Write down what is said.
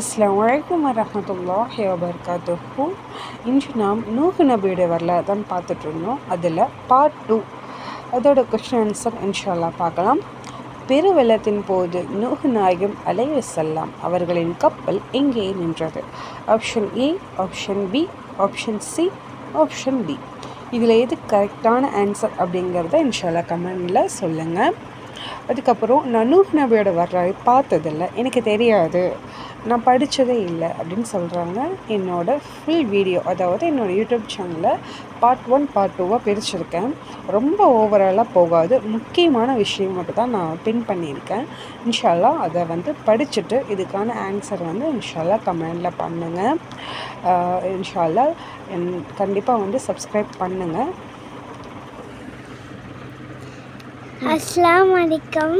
அஸ்ஸலாமு அலைக்கும் வரஹ்மத்துல்லாஹி வபரகாத்துஹு. இன்று நாம் நூஹ் நபியுடைய வரலாறு தான் பார்த்துட்டு இருந்தோம். அதில் பார்ட் 2 அதோட கொஸ்டின் ஆன்சர் இன்ஷா பார்க்கலாம். பெருவெள்ளத்தின் போது நூஹ் நாயகம் அலைஹிஸ்ஸலாம் அவர்களின் கப்பல் எங்கே நின்றது? Option A, option B, option C, option D. இதில் எது கரெக்டான ஆன்சர் அப்படிங்கிறத இன்ஷா கமெண்டில் சொல்லுங்கள். அதுக்கப்புறம் நான் நூஹ் நபியோட வரலாறு பார்த்ததில்ல, எனக்கு தெரியாது, நான் படித்ததே இல்லை அப்படின்னு சொல்கிறாங்க. என்னோடய ஃபுல் வீடியோ, அதாவது என்னோடய யூடியூப் சேனலில் பார்ட் 1 பார்ட் 2வாக பிரிச்சுருக்கேன். ரொம்ப ஓவராலாக போகாது, முக்கியமான விஷயம் மட்டும் தான் நான் பின் பண்ணியிருக்கேன். இன்ஷா அல்லாஹ் அதை படிச்சுட்டு இதுக்கான ஆன்சர் இன்ஷா அல்லாஹ் கமெண்டில் பண்ணுங்கள். இன்ஷா அல்லாஹ் கண்டிப்பாக சப்ஸ்கிரைப் பண்ணுங்கள். அஸ்ஸலாமு அலைக்கும்.